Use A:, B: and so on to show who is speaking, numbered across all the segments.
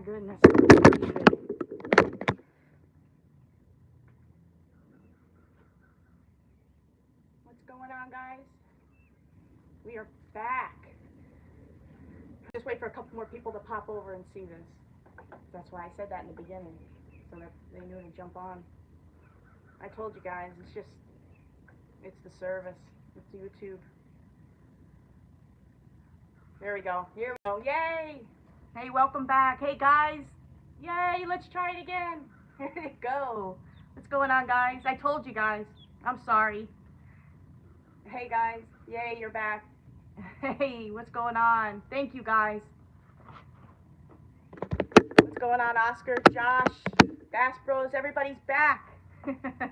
A: goodness. What's going on, guys? We are back. Just wait for a couple more people to pop over and see this. That's why I said that in the beginning, so that they knew to jump on. I told you guys, it's the service. It's YouTube. There we go. Here we go. Yay! Hey, welcome back. Hey, guys. Yay, let's try it again. Here we go. What's going on, guys? I told you guys. I'm sorry. Hey, guys. Yay, you're back. Hey, what's going on? Thank you, guys. What's going on, Oscar, Josh, Bass Bros? Everybody's back. Oh,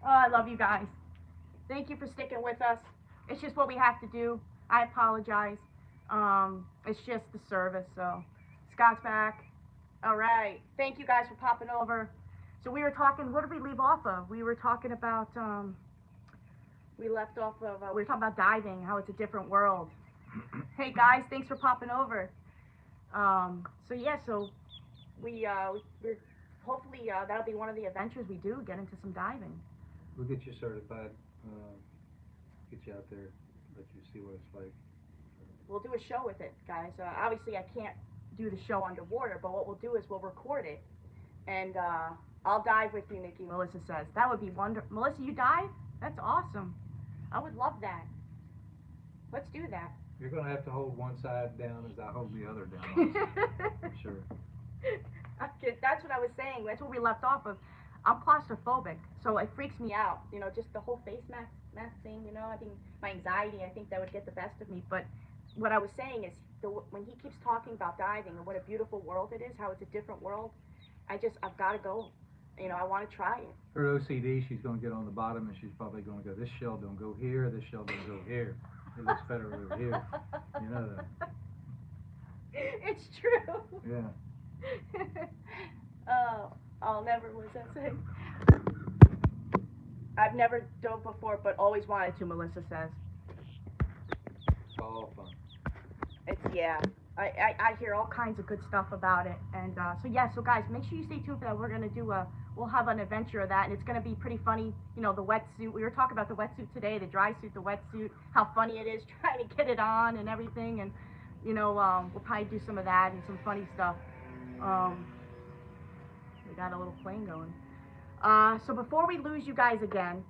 A: I love you guys. Thank you for sticking with us. It's just what we have to do. I apologize. It's just the service, so Scott's back. All right. Thank you guys for popping over. So we were talking, what did we leave off of? We were talking about, we left off of, we were talking about diving, how it's a different world. Hey guys, thanks for popping over. So yeah, so we're hopefully, that'll be one of the adventures we do, get into some diving.
B: We'll get you certified, get you out there, let you see what it's like.
A: We'll do a show with it, guys. Obviously, I can't do the show underwater, but what we'll do is we'll record it, and I'll dive with you, Nikki. Melissa says that would be wonderful. Melissa, you dive? That's awesome. I would love that. Let's do that.
B: You're gonna have to hold one side down as I hold the other down. I'm sure.
A: That's what I was saying. That's what we left off of. I'm claustrophobic, so it freaks me out. You know, just the whole face mask thing. You know, I think my anxiety. I think that would get the best of me, but. What I was saying is, when he keeps talking about diving and what a beautiful world it is, how it's a different world, I've got to go. You know, I want to try it.
B: Her OCD, she's going to get on the bottom and she's probably going to go, this shell don't go here, this shell don't go here. It looks better over here. You know that.
A: It's true.
B: Yeah.
A: Oh, I'll never, what does that say? I've never dove before, but always wanted to, Melissa says.
B: It's all fun.
A: Yeah, I hear all kinds of good stuff about it, and so yeah, so guys, make sure you stay tuned for that. We're gonna do we'll have an adventure of that, and it's gonna be pretty funny. You know, the wetsuit. We were talking about the wetsuit today, the dry suit, the wetsuit, how funny it is trying to get it on and everything, and you know, we'll probably do some of that and some funny stuff. We got a little plane going. So before we lose you guys again,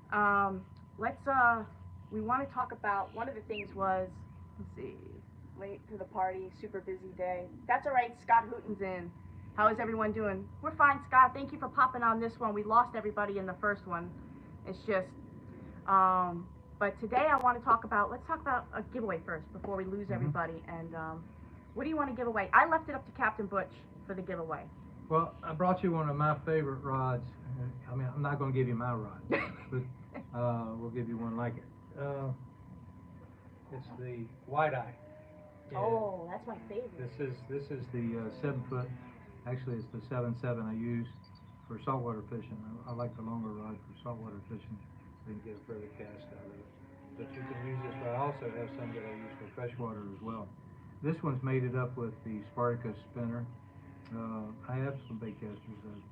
A: we want to talk about one of the things was, let's see. Late to the party, super busy day. That's all right, Scott Hooten's in. How is everyone doing? We're fine, Scott. Thank you for popping on this one. We lost everybody in the first one. It's just, but today I want to talk about, let's talk about a giveaway first before we lose everybody. And what do you want to give away? I left it up to Captain Butch for the giveaway.
B: Well, I brought you one of my favorite rods. I mean, I'm not going to give you my rod, but we'll give you one like it. It's the Walleye.
A: Oh, that's my favorite.
B: This is the 7-foot. Actually, it's the 7.7 I use for saltwater fishing. I like the longer rod for saltwater fishing. So you can get a further cast out of it. But you can use this. But I also have some that I use for freshwater as well. This one's mated up with the Spartacus spinner. I have some bait casters that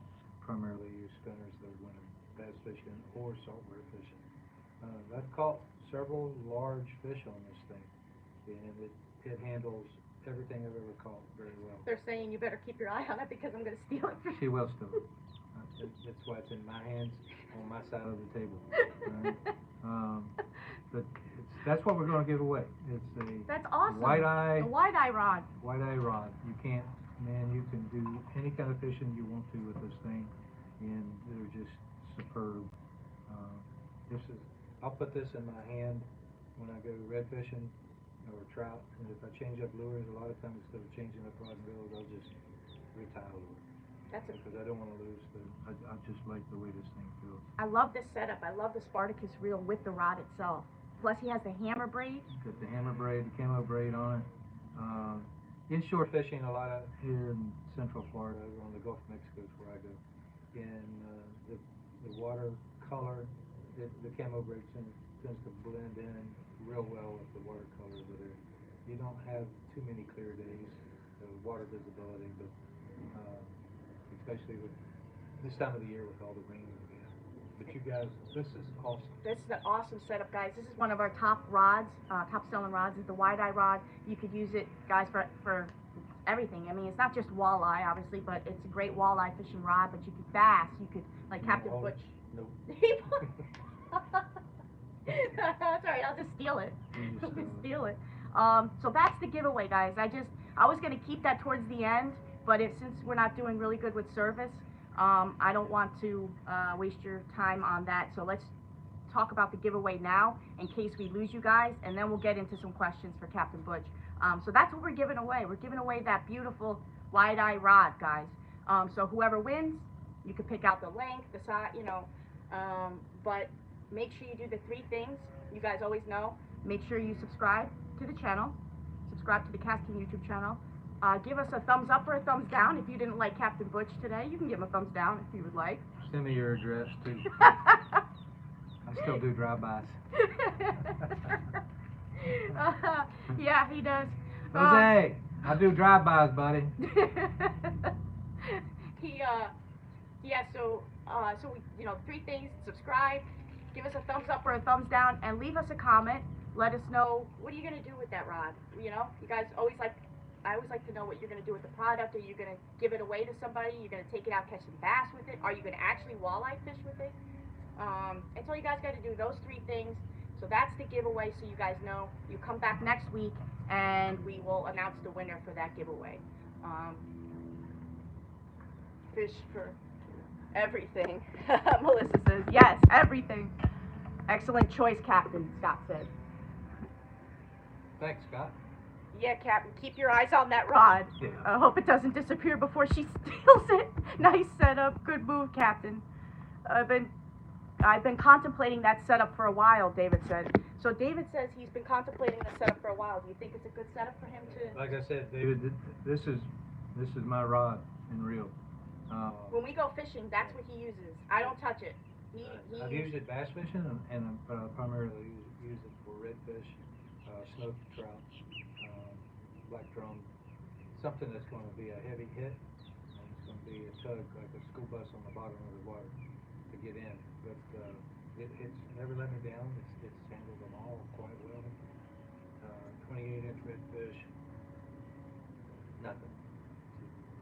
B: primarily use spinners that when I'm bass fishing or saltwater fishing. I've caught several large fish on this thing, and it handles everything I've ever caught very well.
A: They're saying you better keep your eye on it because I'm going to steal it.
B: She will steal it. That's why it's in my hands on my side of the table. But that's what we're going to give away. It's
A: that's awesome.
B: Walleye.
A: A Walleye rod.
B: Walleye rod. You can do any kind of fishing you want to with this thing, and they're just superb. I'll put this in my hand when I go red fishing or trout, and if I change up lures, a lot of times instead of changing up rod and reels, I'll just retie a lure. Because I don't want to lose I just like the way this thing feels.
A: I love this setup. I love the Spartacus reel with the rod itself. Plus he has the hammer braid.
B: Got the hammer braid, the camo braid on it. Inshore fishing a lot here in Central Florida, on the Gulf of Mexico is where I go. And the water color, the camo braid tends to blend in real well with the watercolors that are. You don't have too many clear days of water visibility, but especially with this time of the year with all the rain. But you guys, this is awesome.
A: This is an awesome setup, guys. This is one of our top rods, top selling rods. Is the wide-eye rod. You could use it, guys, for everything. I mean, it's not just walleye, obviously, but it's a great walleye fishing rod. But you could bass. You could, like Captain Butch.
B: Nope.
A: That's all right. I'll just steal it.
B: You just,
A: Steal it. So that's the giveaway, guys. I was gonna keep that towards the end, but since we're not doing really good with service, I don't want to waste your time on that. So let's talk about the giveaway now, in case we lose you guys, and then we'll get into some questions for Captain Butch. So that's what we're giving away. We're giving away that beautiful wide-eye rod, guys. So whoever wins, you can pick out the length, the size, you know. But make sure you do the 3 things you guys always know. Make sure you subscribe to the channel. Subscribe to the KastKing YouTube channel. Give us a thumbs up or a thumbs down. If you didn't like Captain Butch today, you can give him a thumbs down if you would like.
B: Send me your address too. I still do drive-bys.
A: Yeah, he does.
B: Jose, I do drive-bys, buddy.
A: Yeah, so we, you know, 3 things: subscribe, give us a thumbs up or a thumbs down, and leave us a comment. Let us know, what are you gonna do with that rod? You know, you guys I always like to know what you're gonna do with the product. Are you gonna give it away to somebody? You're gonna take it out, catch some bass with it? Are you gonna actually walleye fish with it? That's all you guys got to do. Those 3 things. So that's the giveaway. So you guys know. You come back next week, and we will announce the winner for that giveaway. Fish for everything. Melissa says yes, everything. Excellent choice, Captain. Scott said.
B: Thanks, Scott.
A: Yeah, Captain, keep your eyes on that rod.
B: Yeah.
A: I hope it doesn't disappear before she steals it. Nice setup. Good move, Captain. I've been contemplating that setup for a while, David said. So David says he's been contemplating the setup for a while. Do you think it's a good setup for him to...
B: Like I said, David, this is my rod in reel.
A: When we go fishing, that's what he uses. I don't touch it.
B: I've used it bass fishing, and primarily use it for redfish, snook trout, black drum, something that's going to be a heavy hit, and it's going to be a tug like a school bus on the bottom of the water to get in. But it's never let me down. It's handled them all quite well. 28-inch redfish, nothing.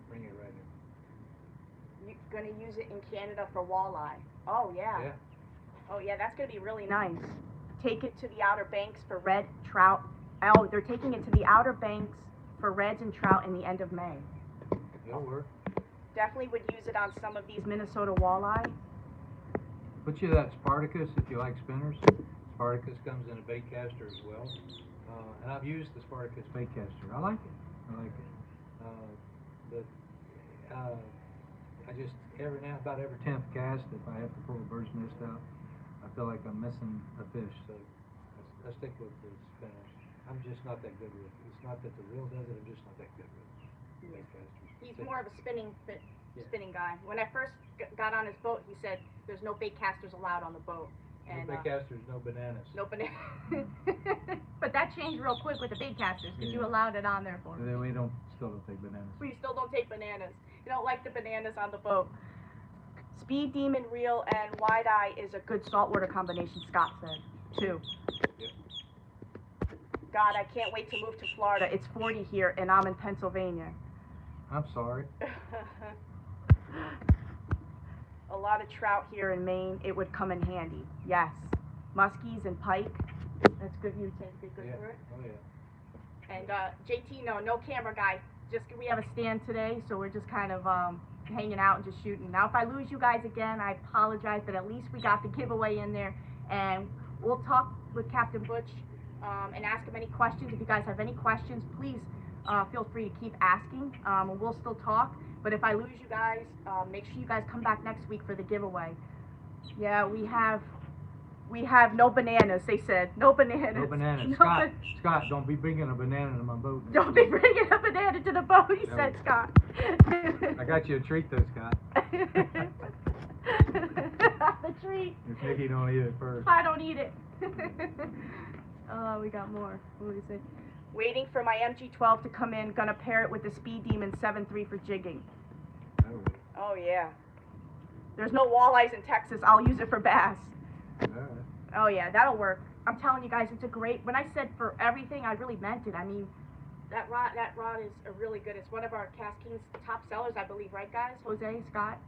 B: Bring it right in.
A: You're going to use it in Canada for walleye. Oh, yeah.
B: Yeah.
A: Oh, yeah, that's going to be really nice. Take it to the Outer Banks for red, trout. Oh, they're taking it to the Outer Banks for reds and trout in the end of May.
B: It'll work.
A: Definitely would use it on some of these Minnesota walleye.
B: Put you that Spartacus if you like spinners. Spartacus comes in a bait caster as well. And I've used the Spartacus bait caster. I like it. But I just, about every 10th cast, if I have to pull a bird's nest out, I feel like I'm missing a fish. So I stick with the spinners. I'm just not that good with it. It's not that the reel does it, I'm just not that good with it. Bait casters.
A: He's more of a spinning guy. When I first got on his boat, he said there's no bait casters allowed on the boat. And,
B: no bait casters, no bananas.
A: No bananas. But that changed real quick with the bait casters, because you allowed it on there for me.
B: And then we still don't take bananas.
A: We still don't take bananas. You don't like the bananas on the boat. Speed Demon reel and wide eye is a good saltwater combination, Scott said, too.
B: Yep.
A: God, I can't wait to move to Florida. It's 40 here, and I'm in Pennsylvania.
B: I'm sorry.
A: A lot of trout here in Maine. It would come in handy. Yes. Muskies and pike. That's good. You think be good for it?
B: Oh, yeah.
A: And JT, no camera guy. Just we have a stand today, so we're just kind of hanging out and just shooting. Now, if I lose you guys again, I apologize, but at least we got the giveaway in there, and we'll talk with Captain Butch and ask him any questions. If you guys have any questions, please feel free to keep asking, and we'll still talk. But if I lose you guys, make sure you guys come back next week for the giveaway. Yeah, we have no bananas, they said. No bananas.
B: No bananas. Scott, don't be bringing a banana to my boat.
A: Don't be bringing a banana to the boat, he said, Scott.
B: I got you a treat though, Scott.
A: The treat.
B: If Nikki don't eat it first.
A: I don't eat it. Oh, we got more. What do we say? Waiting for my MG12 to come in. Gonna pair it with the Speed Demon 7.3 for jigging. Oh yeah. There's no walleyes in Texas. I'll use it for bass.
B: Alright.
A: Oh yeah, that'll work. I'm telling you guys, it's a great. When I said for everything, I really meant it. I mean, that rod is a really good. It's one of our KastKing's top sellers, I believe, right, guys? Jose, Scott,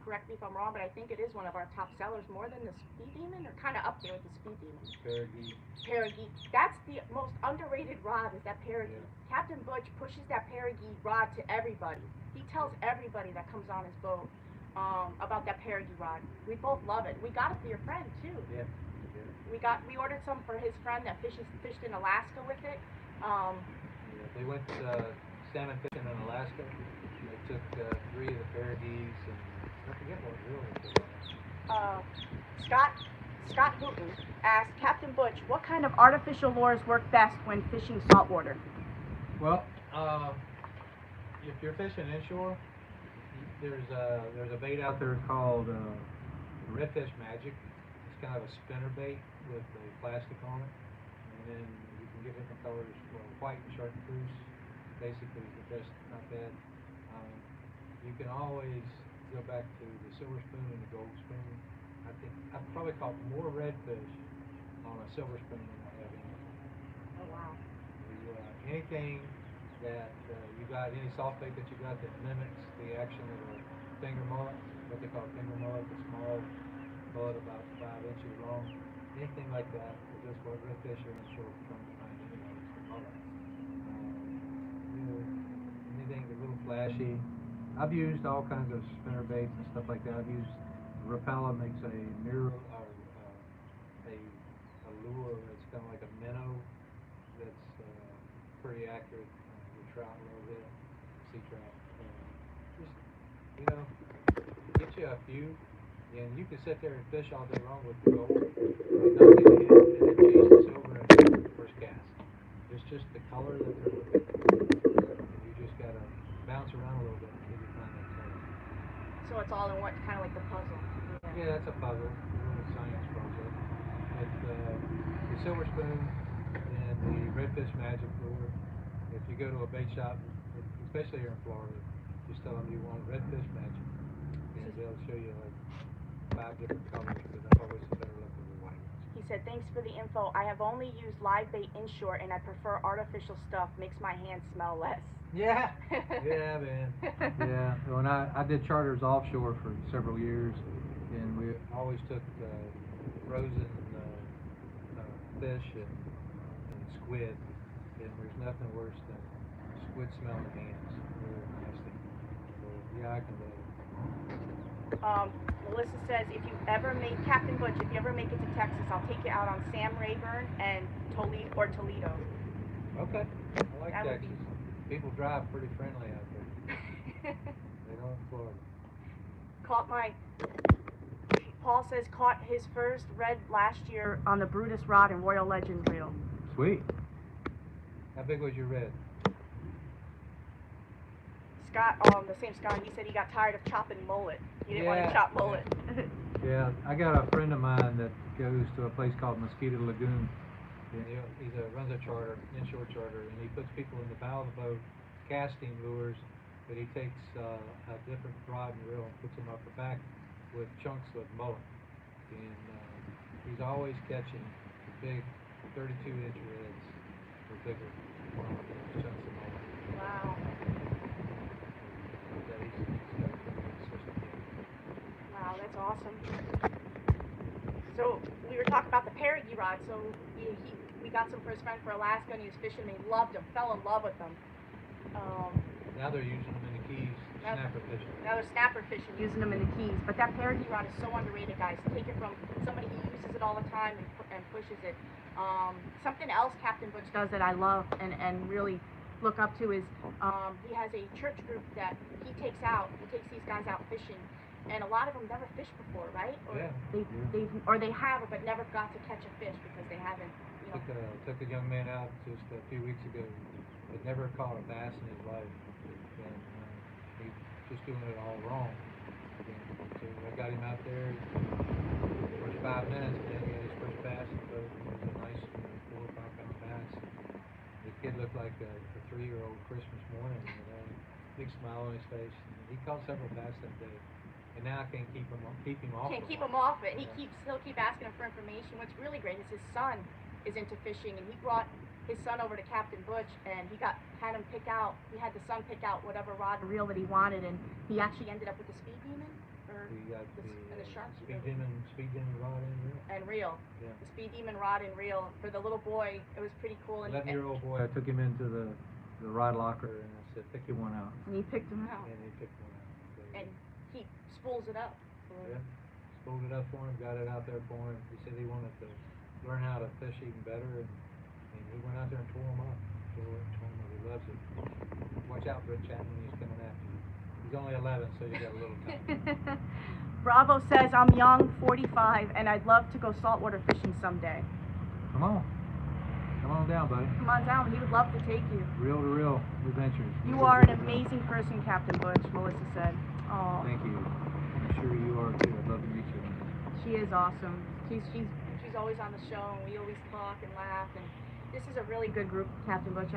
A: correct me if I'm wrong, but I think it is one of our top sellers, more than the Speed Demon, or kind of up there with the Speed Demon.
B: Parageek.
A: Parageek. That's the most underrated rod, is that Parageek.
B: Yeah.
A: Captain Butch pushes that Parageek rod to everybody. He tells everybody that comes on his boat about that Parageek rod. We both love it. We got it for your friend too.
B: Yeah.
A: We ordered some for his friend that fished in Alaska with it.
B: Yeah, they went salmon fishing in Alaska. They took 3 of the Parageeks, and I forget what reel it was.
A: Scott Hooten asked Captain Butch, what kind of artificial lures work best when fishing saltwater?
B: Well, if you're fishing inshore, there's a bait out there called Redfish Magic. It's kind of a spinner bait with a plastic on it, and then you can get different colors. Well, white and chartreuse basically is the best, not bad. You can always go back to the silver spoon and the gold spoon. I think I've probably caught more redfish on a silver spoon than I have anything.
A: Oh wow.
B: Anything that you got, any soft bait that you got that mimics the action of a finger mullet, what they call a finger mullet, the small mullet about 5 inches long, anything like that, is just what redfish are in shore trying to find anyway, it's the mullet. Anything a little flashy. I've used all kinds of spinner baits and stuff like that. I've used Rapala makes a mirror or a lure that's kind of like a minnow that's pretty accurate with trout a little bit, sea trout. Just get you a few, and you can sit there and fish all day long with the gold and not get a hit, and then chase the silver and get the first cast. It's just the color that they're looking for, and you just gotta bounce around a little bit until you find that color.
A: So it's all in one, kind of like the puzzle.
B: Yeah, that's a puzzle, a little science project. But the silver spoon and the redfish magic lure, if you go to a bait shop, especially here in Florida, just tell them you want redfish magic, and they'll show you like 5 different colors, but I've always a better look at the white ones.
A: He said, thanks for the info. I have only used live bait inshore and I prefer artificial stuff. Makes my hands smell less.
B: Yeah, yeah, man. Yeah, when I did charters offshore for several years, and we always took frozen fish and squid, and there's nothing worse than squid smelling hands. Really nasty. So yeah, I can do it.
A: Melissa says, if you ever make Captain Butch, if you ever make it to Texas, I'll take you out on Sam Rayburn and Toledo.
B: Okay, I like
A: That would
B: Texas. People drive pretty friendly out there. They don't in Florida.
A: Paul says caught his first red last year on the Brutus rod and Royal Legend reel.
B: Sweet. How big was your red?
A: Scott, the same Scott, he said he got tired of chopping mullet. He didn't want to chop mullet.
B: Yeah, I got a friend of mine that goes to a place called Mosquito Lagoon. And he runs a charter, inshore charter, and he puts people in the bow of the boat casting lures, but he takes a different rod and reel and puts them up the back with chunks of mullet. And he's always catching the big 32-inch reds or bigger chunks of mullet.
A: Wow. Wow, that's awesome. So we were talking about the Parageek rod. So we got some for his friend for Alaska, and he was fishing. They loved them, fell in love with them.
B: Now they're using them in the Keys, snapper fishing.
A: Now they're snapper fishing, using them in the Keys. But that Parageek rod is so underrated, guys. Take it from somebody who uses it all the time and pushes it. Something else Captain Butch does that I love and really look up to is he has a church group that he takes out. He takes these guys out fishing. And a lot of them never fished before, right? Or they have, but never got to catch a fish because they haven't. You know.
B: Took a young man out just a few weeks ago that never caught a bass in his life, and he's just doing it all wrong. And so I got him out there. The first 5 minutes, man, he had his first bass in the boat. It was a nice 4 or 5 pound bass. The kid looked like a 3-year-old Christmas morning. You know, big smile on his face. And he caught several bass that day, and now I can't keep him off.
A: Can't
B: the
A: keep
B: water.
A: him off it.
B: Yeah.
A: He'll keep asking him for information. What's really great is his son is into fishing, and he brought his son over to Captain Butch, and had him pick out. He had the son pick out whatever rod and reel that he wanted, and he actually ended up with the Speed Demon, or
B: We got
A: the Shark
B: Speed Demon rod and reel.
A: and reel.
B: Yeah.
A: The Speed Demon rod and reel for the little boy. It was pretty cool. And
B: 11-year-old boy. I took him into the rod locker and I said, pick you one out.
A: And he picked him out.
B: And he picked one out. So,
A: and he spools it up.
B: yeah, spooled it up for him, got it out there for him. He said he wanted to learn how to fish even better, and he went out there and tore him up. Tore him up. He loves it. Watch out, Britt Chapman, he's coming after you. He's only 11, so you got a little time.
A: Bravo says, I'm young, 45, and I'd love to go saltwater fishing someday.
B: Come on. Come on down, buddy.
A: Come on down. He would love to take you.
B: Reel to reel adventures.
A: You are an amazing person, Captain Butch, Melissa said. Oh.
B: Thank you. I'm sure you are too. I'd love to meet you.
A: She is awesome. She's always on the show, and we always talk and laugh. And this is a really good group, Captain Butch.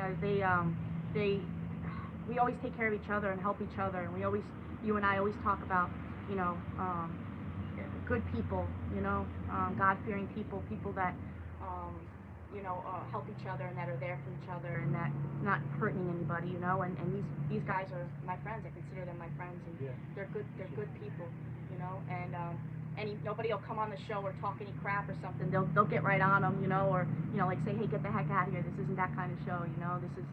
A: We always take care of each other and help each other, and you and I always talk about, good people, God-fearing people that, help each other and that are there for each other and that not hurting anybody, and these guys are my friends. I consider them my friends, and
B: yeah.
A: they're good people, and nobody will come on the show or talk any crap or something. They'll get right on them, or like say, hey, get the heck out of here. This isn't that kind of show, this is,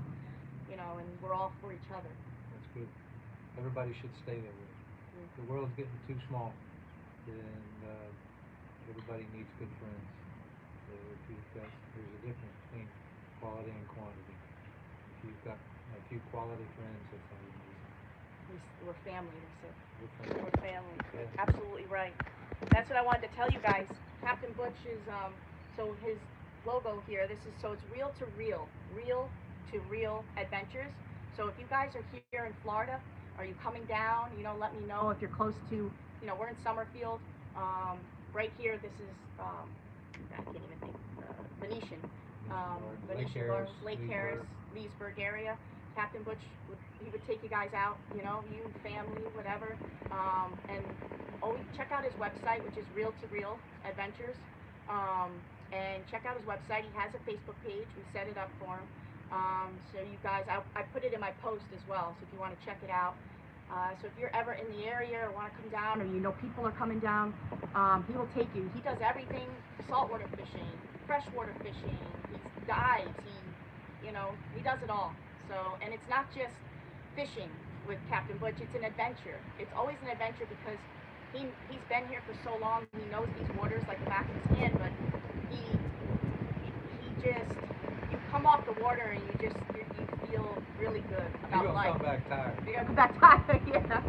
A: and we're all for each other.
B: That's good. Everybody should stay that way. The world's getting too small, and everybody needs good friends. So there's a difference between quality and quantity. If you've got a few quality friends, that's all you need.
A: We're family, they said.
B: We're
A: family.
B: Yeah.
A: Absolutely right. That's what I wanted to tell you guys. Captain Butch is, so his logo here, it's reel to reel adventures. So if you guys are here in Florida, are you coming down, let me know. If you're close to, we're in Summerfield, right here, this is, I can't even think, Venetian, Lake Harris, Leesburg area. Captain Butch, he would take you guys out, you, family, whatever, and always check out his website, which is Reel to Reel Adventures, and check out his website. He has a Facebook page. We set it up for him. So you guys, I put it in my post as well, so if you want to check it out. So if you're ever in the area or want to come down, or people are coming down, he will take you. He does everything: saltwater fishing, freshwater fishing, he dives, he does it all. So, and it's not just fishing with Captain Butch, it's an adventure. It's always an adventure because he's been here for so long, he knows these waters like the back of his hand, but he just, you come off the water and you feel really good about life.
B: You're gonna come back tired.
A: You're gonna come back tired, yeah.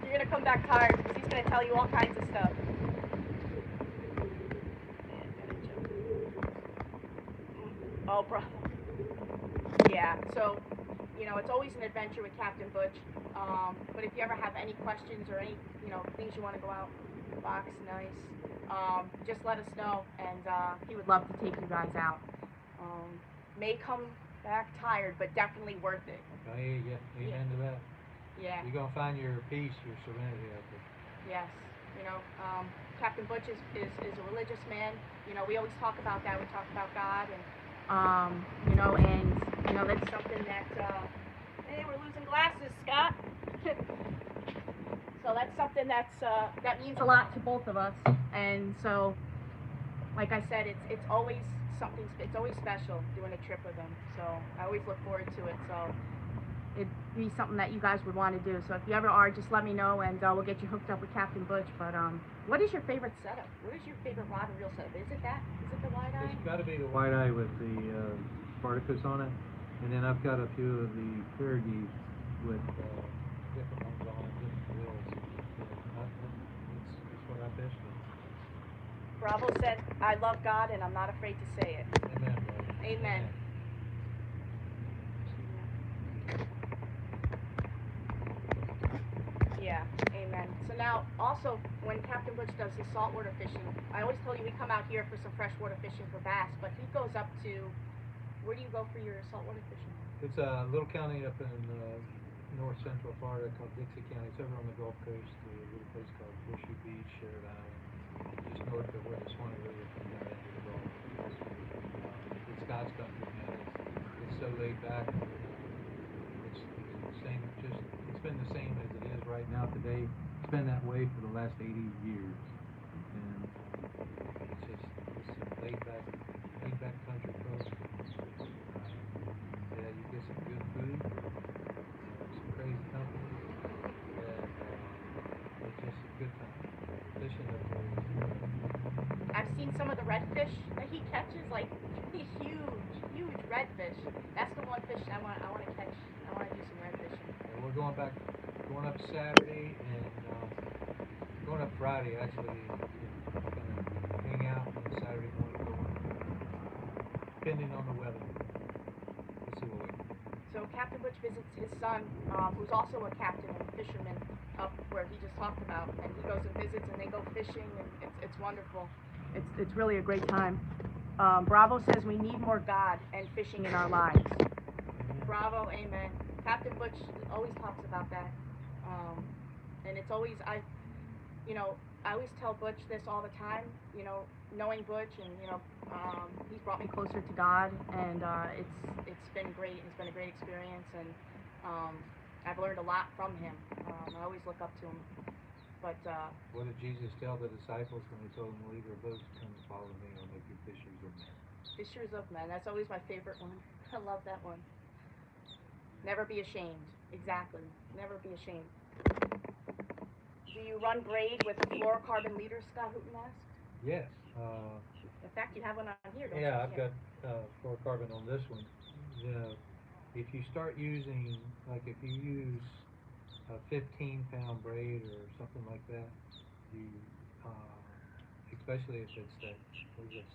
A: You're gonna come back tired because he's gonna tell you all kinds of stuff. Oh, bro. Yeah, so, it's always an adventure with Captain Butch. But if you ever have any questions or any, things you want to go out, box, nice, just let us know, and he would love to take you guys out. May come back tired, but definitely worth it.
B: Oh, yeah, amen to that.
A: Yeah.
B: You're gonna find your peace, your serenity out there.
A: Yes. Captain Butch is a religious man. We always talk about that. We talk about God, and that's something that, hey, we're losing glasses, Scott. So that's something that means a lot to both of us. And so, like I said, it's always something, it's always special doing a trip with him. So I always look forward to it. So it'd be something that you guys would want to do. So if you ever are, just let me know, and we'll get you hooked up with Captain Butch. But what is your favorite setup? What is your favorite rod and reel setup? Is it the Walleye?
B: It's got to be the Walleye with the Spartacus on it, and then I've got a few of the Fergie with different ones on it, different reels. That's what I fish with.
A: Bravo said, I love God and I'm not afraid to say it.
B: Amen, brother.
A: Amen. Yeah, amen. So now, also, when Captain Butch does his saltwater fishing, I always told you we come out here for some freshwater fishing for bass, but he goes up to, where do you go for your saltwater fishing?
B: It's a little county up in north central Florida called Dixie County. It's over on the Gulf Coast, a little place called Horseshoe Beach, Sherrod Island, just north of where the Swanee River comes out into the Gulf. It's God's country, man. It's so laid back. It's the same, it's been the same as it is right now today. It's been that way for the last 80 years. And it's some laid back country folks. Yeah, you get some good food, some crazy company, and it's just a good time. Fishing up there is
A: I've seen some of the redfish that he catches, like huge redfish. That's the one fish I want to catch. I want to do some redfish.
B: we're going up Saturday and going up Friday actually. Gonna hang out on Saturday morning, depending on the weather. Let's see what we can.
A: So Captain Butch visits his son, who's also a captain and fisherman up where he just talked about, and he goes and visits, and they go fishing, and it's wonderful. It's really a great time. Bravo says we need more God and fishing in our lives. Bravo, amen. Captain Butch always talks about that, and it's always I always tell Butch this all the time. Knowing Butch, and he's brought me closer to God, and it's been great. It's been a great experience, and I've learned a lot from him. I always look up to him. But
B: what did Jesus tell the disciples when he told them to leave their boats, come and follow me, I'll make you fishers of men?
A: Fishers of men. That's always my favorite one. I love that one. Never be ashamed. Exactly. Never be ashamed. Do you run braid with a fluorocarbon leader, Scott Hooten asked?
B: Yes.
A: In fact, you have one on here, don't you?
B: Yeah, I've got fluorocarbon on this one. If you start using, like if you use a 15-pound braid or something like that, you, especially if it's that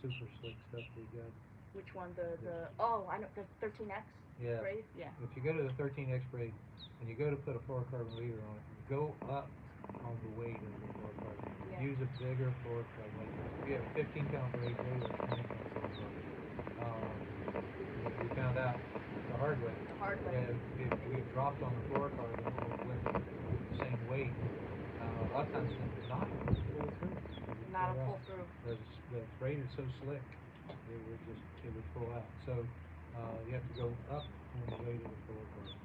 B: super slick stuff we got.
A: Which one? I know, the 13X
B: Yeah.
A: braid? Yeah.
B: If you go to the 13X braid and you go to put a fluorocarbon leader on it, go up on the weight of the fluorocarbon.
A: Yeah.
B: Use a bigger fluorocarbon. Like if you have a 15-pound braid, go to a 20-pound fluorocarbon. We found out the hard way.
A: The hard way.
B: If we dropped on the fluorocarbon with the same weight, a lot of times it's not a pull through.
A: Not a pull through.
B: The braid is so slick, it would pull out. So you have to go up on the weight of the fluorocarbon.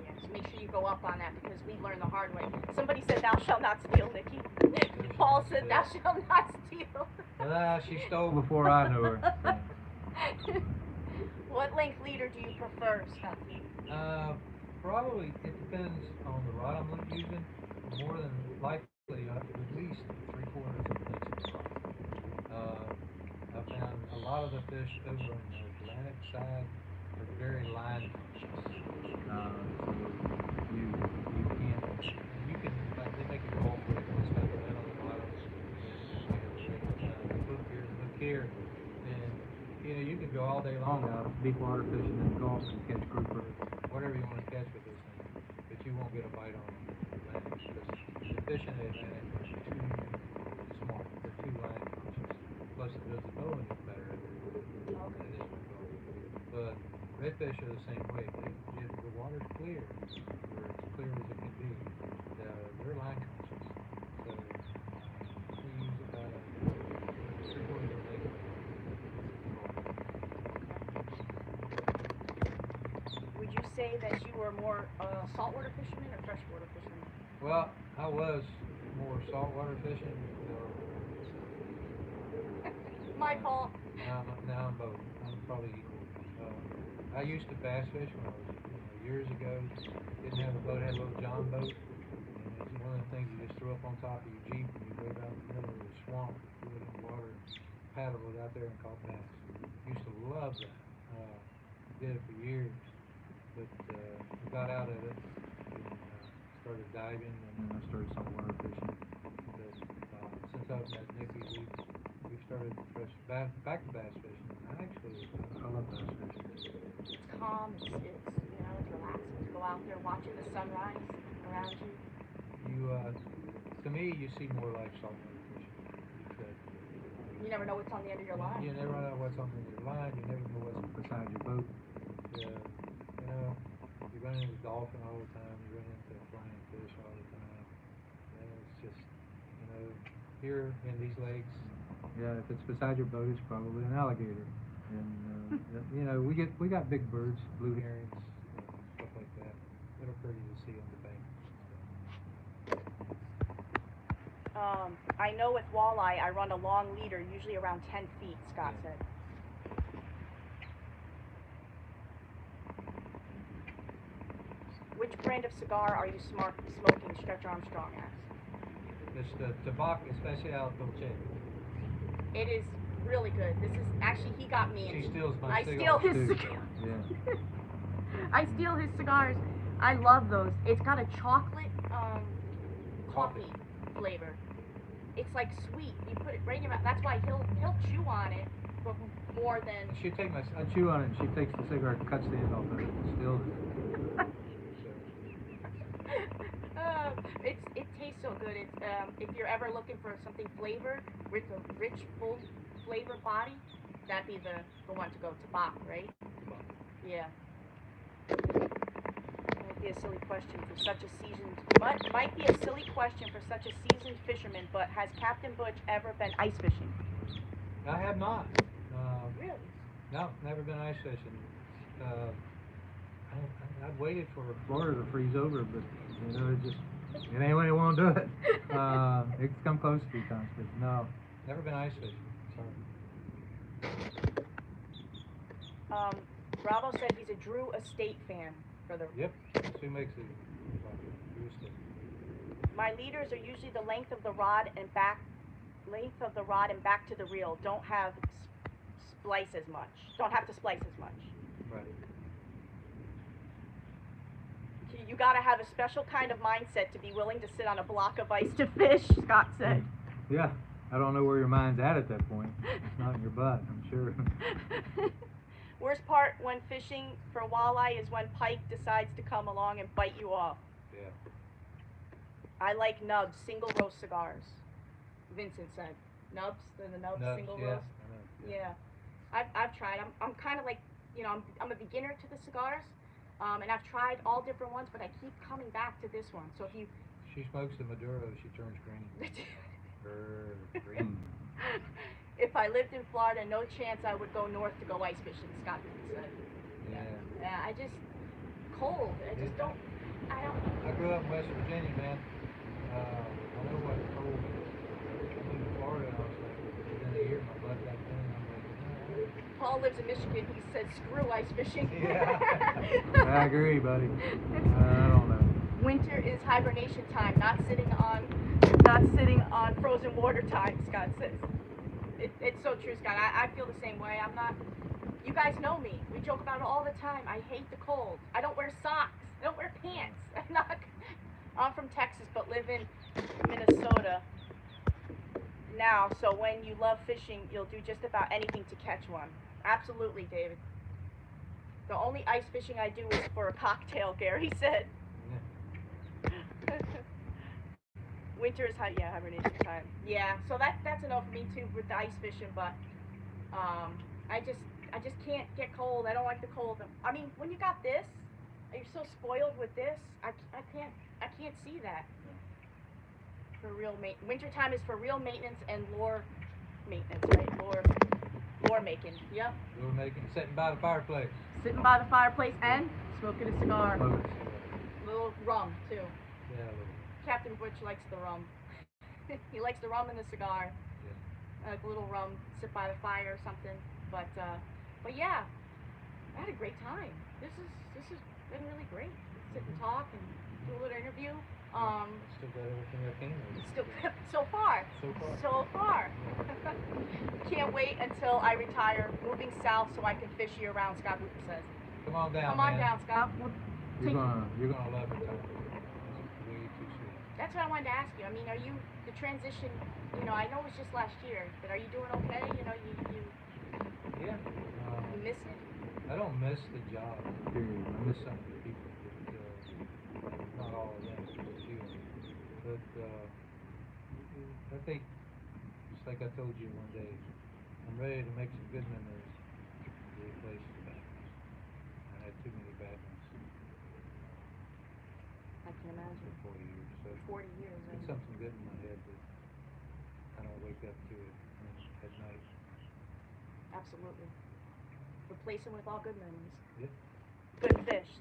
A: Yeah, so make sure you go up on that, because we learned the hard way. Somebody said, "Thou shalt not steal," Nikki. Paul said, "Thou shalt not steal."
B: She stole before I knew her.
A: What length leader do you prefer, Scott?
B: Probably it depends on the rod I'm using. More than likely, at least 3/4 of the rod. I found a lot of the fish over on the Atlantic side are very line conscious. You can like they make a golf with one stuff right on the bottom, and the hook here, the hook here, and you can go all day long out deep water fishing in the Gulf and catch grouper, whatever you want to catch with this thing, but you won't get a bite on them in the Atlantic because the fish in the Atlantic are too small. They're too line conscious. Plus, the visibility is better than it is in the Gulf. But redfish are the same way. If the water's clear, or as clear as it can be, they're line conscious. So we use about a 3/4 of a leg.
A: Would you say that you were more saltwater fisherman or freshwater fisherman?
B: Well, I was more saltwater fishing.
A: My fault.
B: Now I'm both. I'm probably equal. I used to bass fish when I was years ago. Didn't have a boat, had a little John boat. And it's one of the things you just throw up on top of your Jeep and you go down the middle of the swamp, threw it in the water, and paddled it out there and caught bass. Used to love that. Did it for years. But I got out of it and started diving, and then I started saltwater fishing. But since I've met Nikki, we've started back to bass fishing. I love bass fishing.
A: It's calm. It's relaxing to go out there watching the sunrise around you.
B: To me, you see more like saltwater fishing. Because
A: you never know what's on the end of your line.
B: You never know what's on the end of your line. You never know what's beside your boat. And know, you run into dolphin all the time, you run into flying fish all the time. And it's just, you know, here in these lakes, yeah, if it's beside your boat, it's probably an alligator. And you know, we got big birds, blue herons, stuff like that. That are pretty to see on the bank.
A: I know with walleye, I run a long leader, usually around 10 feet, Scott said. Which brand of cigar are you smoking? Stretch Armstrong asked.
B: It's the Tobacco Especial Dolce.
A: It is really good. This is actually, he got me.
B: She steals my
A: I
B: cigars
A: steal his
B: too.
A: cigars.
B: Yeah.
A: I steal his cigars. I love those. It's got a chocolate coffee flavor. It's like sweet. You put it right in your mouth. That's why he'll chew on it, but more than.
B: I chew on it, and she takes the cigarette and cuts the end off of it and steals it.
A: It tastes so good. It's if you're ever looking for something flavored with a rich, full flavor body, that'd be the one to go. Tobacco, right? Yeah. Might be a silly question for such a seasoned. Might be a silly question for such a seasoned fisherman, but has Captain Butch ever been ice fishing?
B: I have not.
A: Really?
B: No, never been ice fishing. I've waited for Florida to freeze over, but you know, it ain't when it won't do it. It's come close a few times, but no, never been ice fishing. Sorry.
A: Bravo said he's a Drew Estate fan for the.
B: Yep, that's who makes it. Drew Estate.
A: My leaders are usually the length of the rod and back to the reel. Don't have splice as much. Don't have to splice as much.
B: Right.
A: You gotta have a special kind of mindset to be willing to sit on a block of ice to fish, Scott said.
B: Yeah, I don't know where your mind's at that point. It's not in your butt, I'm sure.
A: Worst part when fishing for walleye is when pike decides to come along and bite you off.
B: Yeah.
A: I like nubs, single roast cigars. Vincent said. Nubs? They're the nubs single roast? Yeah. I've tried. I'm kind of like, you know, I'm a beginner to the cigars. And I've tried all different ones, but I keep coming back to this one. So if you...
B: She smokes the Maduro, she turns green. Green.
A: If I lived in Florida, no chance I would go north to go ice fishing, Scott said. Yeah, I just... Cold. I don't...
B: I grew up in West Virginia, man. I know what cold is. I moved to Florida, and I was like, within a year, my blood got thin, and I'm like,
A: Paul lives in Michigan. He said, screw ice fishing.
B: Yeah. I agree, buddy. I don't know.
A: Winter is hibernation time, not sitting on frozen water time, Scott says. It's so true, Scott. I feel the same way. I'm not... You guys know me. We joke about it all the time. I hate the cold. I don't wear socks. I don't wear pants. I'm from Texas, but live in Minnesota now. So when you love fishing, you'll do just about anything to catch one. Absolutely, David. The only ice fishing I do is for a cocktail, Gary said. Yeah. Winter is hibernation time. Yeah, so that's enough for me too with the ice fishing, but I just can't get cold. I don't like the cold. I mean, when you got this, you're so spoiled with this. I can't see that. For real winter time is for real maintenance and lure maintenance, right? Lure making. Yep.
B: Lure making, sitting by the fireplace.
A: Sitting by the fireplace and smoking a cigar.
B: Smoking.
A: Little rum too.
B: Yeah, a little.
A: Captain Butch likes the rum. He likes the rum and the cigar. Yeah. Like a little rum, sit by the fire or something. But yeah, I had a great time. This has been really great. Sit and talk and do a little interview.
B: Still got everything I can.
A: Still so far. Can't wait until I retire, moving south so I can fish year round, Scott Hooper says.
B: Come on down,
A: Come on down, Scott.
B: You're gonna love it. Way too sweet.
A: That's what I wanted to ask you. I mean, are you the transition? You know, I know it was just last year, but are you doing okay? You know, you
B: yeah.
A: You miss it?
B: I don't miss the job. Period. I miss some of the people, but not all of them. But I think, just like I told you one day, I'm ready to make some good memories. Replace the bad ones. I had too many bad ones.
A: can imagine.
B: 40 years. So
A: 40 years.
B: it's something good in my head to kind of wake up to it at night.
A: Absolutely. Replace them with all good memories.
B: Yep.
A: Good fish.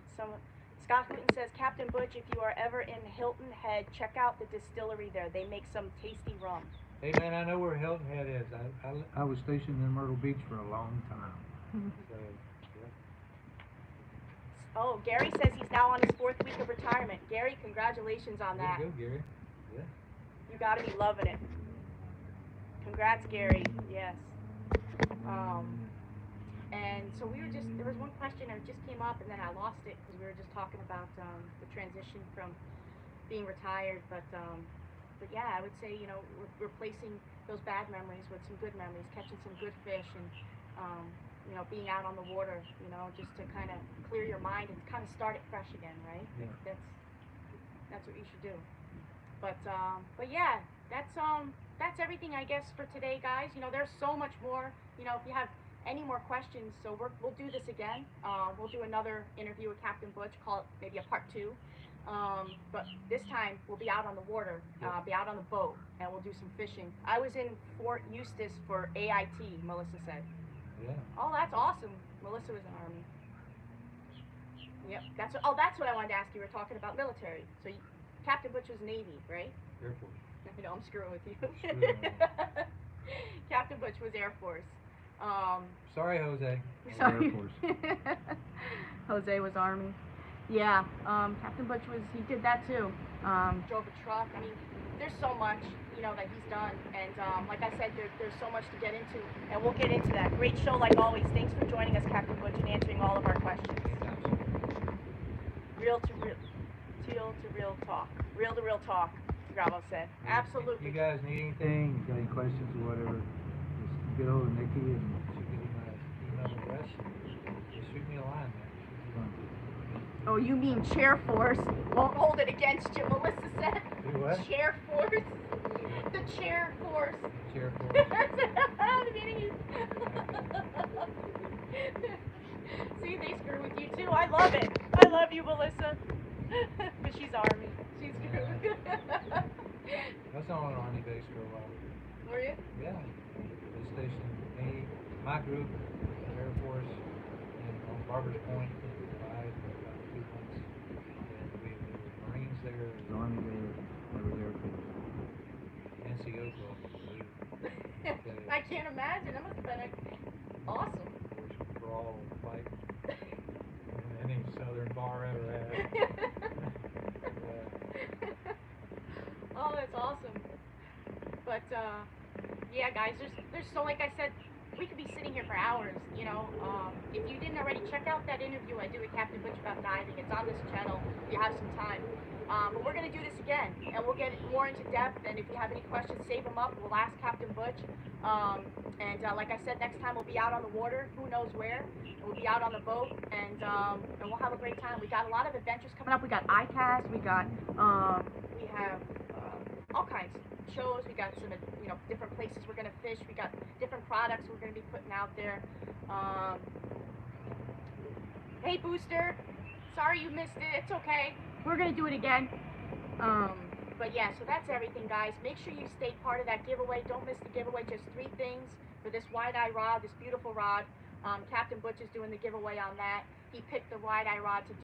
A: Scott Hooten says, Captain Butch, if you are ever in Hilton Head, check out the distillery there. They make some tasty rum.
B: Hey man, I know where Hilton Head is. I was stationed in Myrtle Beach for a long time. So, yeah.
A: Oh, Gary says he's now on his 4th week of retirement. Gary, congratulations on that.
B: There you go, Gary. Yeah.
A: You gotta be loving it. Congrats, Gary. Yes. And so there was one question that just came up and then I lost it because we were just talking about the transition from being retired. But yeah, I would say, you know, replacing those bad memories with some good memories, catching some good fish and, you know, being out on the water, you know, just to kind of clear your mind and kind of start it fresh again, right?
B: Yeah.
A: That's what you should do. But yeah, that's everything, I guess, for today, guys. You know, there's so much more. You know, if you have any more questions, so we'll do this again. We'll do another interview with Captain Butch, call it maybe a part 2. But this time we'll be out on the water, be out on the boat, and we'll do some fishing. I was in Fort Eustis for AIT, Melissa said.
B: Yeah.
A: Oh, that's awesome. Melissa was in Army. Yep. That's what I wanted to ask you. We were talking about military. So Captain Butch was Navy, right?
B: Air Force.
A: No, I'm screwing with you.
B: Screwing.
A: Captain Butch was Air Force.
B: Sorry, Jose.
A: Sorry.
B: Air Force.
A: Jose was Army. Yeah, Captain Butch he did that too. Drove a truck. I mean, there's so much, you know, that he's done. And like I said, there's so much to get into. And we'll get into that. Great show like always. Thanks for joining us, Captain Butch, and answering all of our questions. Real to real talk. Real to real talk, Bravo said. Absolutely.
B: If you guys need anything, you got any questions or whatever, just get over to Nikki and she can give you my email address. Just shoot me a line, man.
A: Oh, you mean Chair Force? Won't hold it against you, Melissa said.
B: Do what?
A: Chair Force. The Chair Force.
B: Chair Force.
A: The meaning See, they screw with you too. I love it. I love you, Melissa. But she's Army. She's screwed.
B: I was on an Army base for a while.
A: Were you?
B: Yeah. They stationed me, my group, the Air Force, and on Barbers Point in July for about 2 months. And there were Marines there, there was Army there, there was Air Force. NCO club.
A: I can't imagine. That must have been awesome.
B: Worst brawl fight in any southern bar ever had.
A: Oh, that's awesome. But yeah, guys, there's so, like I said, we could be sitting here for hours, you know. If you didn't already, check out that interview I do with Captain Butch about diving. It's on this channel if you have some time. But we're going to do this again, and we'll get more into depth, and if you have any questions, save them up. We'll ask Captain Butch. And like I said, next time we'll be out on the water, who knows where. We'll be out on the boat, and we'll have a great time. We got a lot of adventures coming up. We got ICAST, we have all kinds of shows. We got some, you know, different places we're going to fish. We got different products we're going to be putting out there. Hey, Booster. Sorry you missed it. It's okay. We're going to do it again. But yeah, so that's everything, guys. Make sure you stay part of that giveaway. Don't miss the giveaway. Just 3 things for this wide-eye rod, this beautiful rod. Captain Butch is doing the giveaway on that. He picked the wide-eye rod to